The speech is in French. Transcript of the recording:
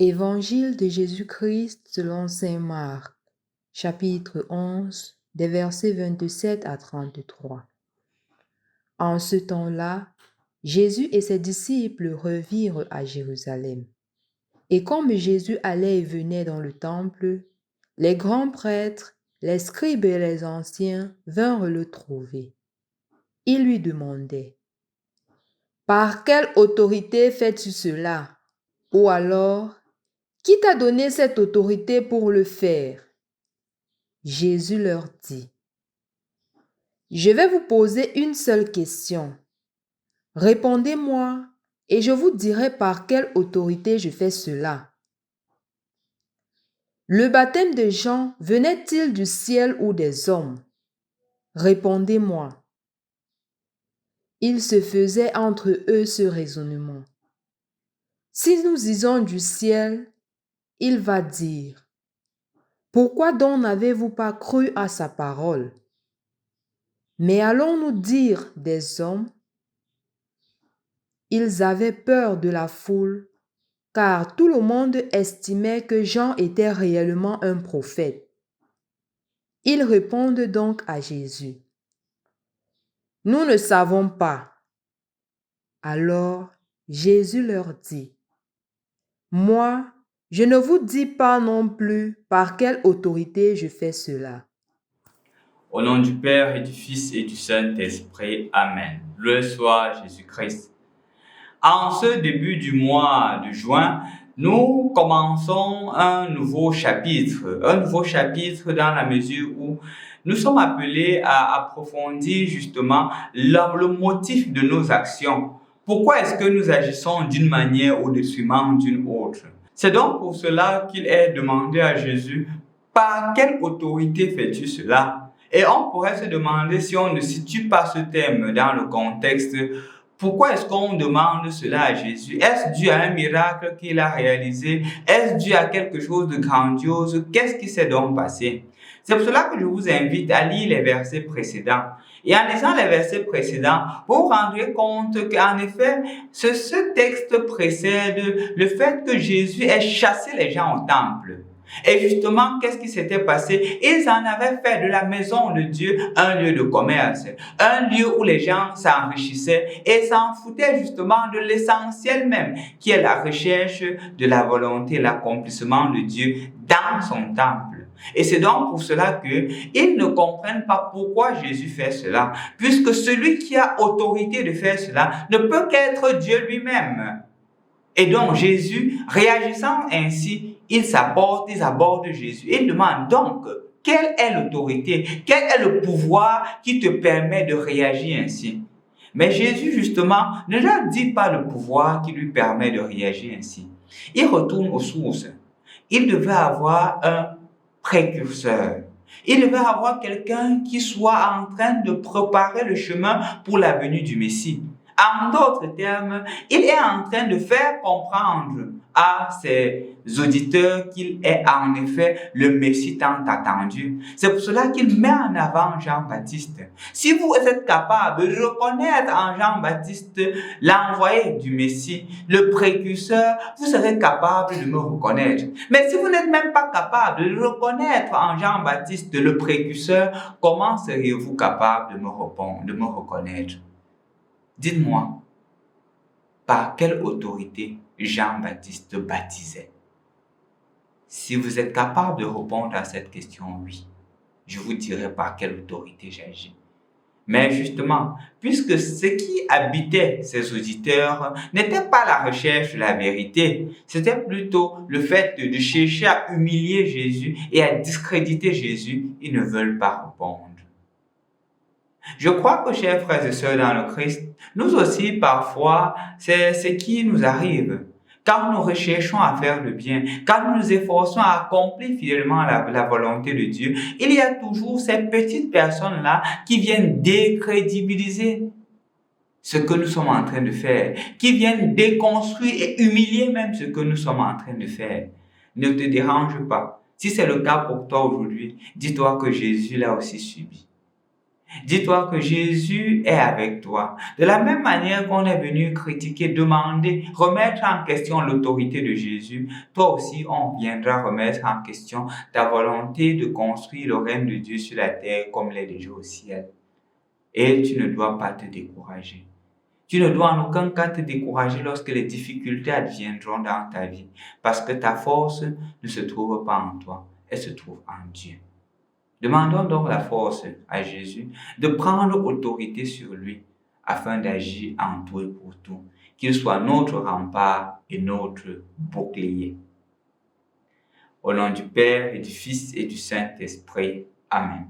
Évangile de Jésus-Christ selon saint Marc, chapitre 11, des versets 27 à 33. En ce temps-là, Jésus et ses disciples revirent à Jérusalem. Et comme Jésus allait et venait dans le temple, les grands prêtres, les scribes et les anciens vinrent le trouver. Ils lui demandaient: « Par quelle autorité fais-tu cela? Ou alors, qui t'a donné cette autorité pour le faire? » Jésus leur dit: « Je vais vous poser une seule question. Répondez-moi et je vous dirai par quelle autorité je fais cela. Le baptême de Jean venait-il du ciel ou des hommes? Répondez-moi. » Il se faisait entre eux ce raisonnement. Si nous disons du ciel, il va dire: « Pourquoi donc n'avez-vous pas cru à sa parole? Mais allons-nous dire des hommes? » Ils avaient peur de la foule, car tout le monde estimait que Jean était réellement un prophète. Ils répondent donc à Jésus: « Nous ne savons pas. » Alors Jésus leur dit: « Moi, je ne vous dis pas non plus par quelle autorité je fais cela. » Au nom du Père et du Fils et du Saint-Esprit. Amen. Loué soit Jésus-Christ. En ce début du mois de juin, nous commençons un nouveau chapitre dans la mesure où nous sommes appelés à approfondir justement le motif de nos actions. Pourquoi est-ce que nous agissons d'une manière au détriment d'une autre? C'est donc pour cela qu'il est demandé à Jésus: par quelle autorité fais-tu cela? Et on pourrait se demander, si on ne situe pas ce thème dans le contexte, pourquoi est-ce qu'on demande cela à Jésus? Est-ce dû à un miracle qu'il a réalisé? Est-ce dû à quelque chose de grandiose? Qu'est-ce qui s'est donc passé? C'est pour cela que je vous invite à lire les versets précédents. Et en lisant les versets précédents, vous vous rendrez compte qu'en effet, ce texte précède le fait que Jésus ait chassé les gens au temple. Et justement, qu'est-ce qui s'était passé? Ils en avaient fait de la maison de Dieu un lieu de commerce, un lieu où les gens s'enrichissaient et s'en foutaient justement de l'essentiel même, qui est la recherche de la volonté, l'accomplissement de Dieu dans son temple. Et c'est donc pour cela qu'ils ne comprennent pas pourquoi Jésus fait cela, puisque celui qui a autorité de faire cela ne peut qu'être Dieu lui-même. Et donc Jésus, réagissant ainsi, ils abordent Jésus. Ils demandent donc: quelle est l'autorité, quel est le pouvoir qui te permet de réagir ainsi? Mais Jésus, justement, ne leur dit pas le pouvoir qui lui permet de réagir ainsi. Il retourne aux sources. Il devait avoir un précurseur. Il devait avoir quelqu'un qui soit en train de préparer le chemin pour la venue du Messie. En d'autres termes, il est en train de faire comprendre à ses auditeurs qu'il est en effet le Messie tant attendu. C'est pour cela qu'il met en avant Jean-Baptiste. Si vous êtes capable de reconnaître en Jean-Baptiste l'envoyé du Messie, le précurseur, vous serez capable de me reconnaître. Mais si vous n'êtes même pas capable de reconnaître en Jean-Baptiste le précurseur, comment seriez-vous capable de me reconnaître? Dites-moi, par quelle autorité Jean-Baptiste baptisait? Si vous êtes capable de répondre à cette question, oui, je vous dirai par quelle autorité j'agis. Mais justement, puisque ce qui habitait ces auditeurs n'était pas la recherche de la vérité, c'était plutôt le fait de chercher à humilier Jésus et à discréditer Jésus, ils ne veulent pas répondre. Je crois que, chers frères et sœurs dans le Christ, nous aussi, parfois, c'est ce qui nous arrive. Quand nous recherchons à faire le bien, quand nous nous efforçons à accomplir fidèlement la volonté de Dieu, il y a toujours ces petites personnes-là qui viennent décrédibiliser ce que nous sommes en train de faire, qui viennent déconstruire et humilier même ce que nous sommes en train de faire. Ne te dérange pas. Si c'est le cas pour toi aujourd'hui, dis-toi que Jésus l'a aussi subi. Dis-toi que Jésus est avec toi. De la même manière qu'on est venu critiquer, demander, remettre en question l'autorité de Jésus, toi aussi on viendra remettre en question ta volonté de construire le règne de Dieu sur la terre comme l'est déjà au ciel. Et tu ne dois pas te décourager. Tu ne dois en aucun cas te décourager lorsque les difficultés adviendront dans ta vie, parce que ta force ne se trouve pas en toi, elle se trouve en Dieu. Demandons donc la force à Jésus de prendre autorité sur lui afin d'agir en tout et pour tout, qu'il soit notre rempart et notre bouclier. Au nom du Père et du Fils et du Saint-Esprit. Amen.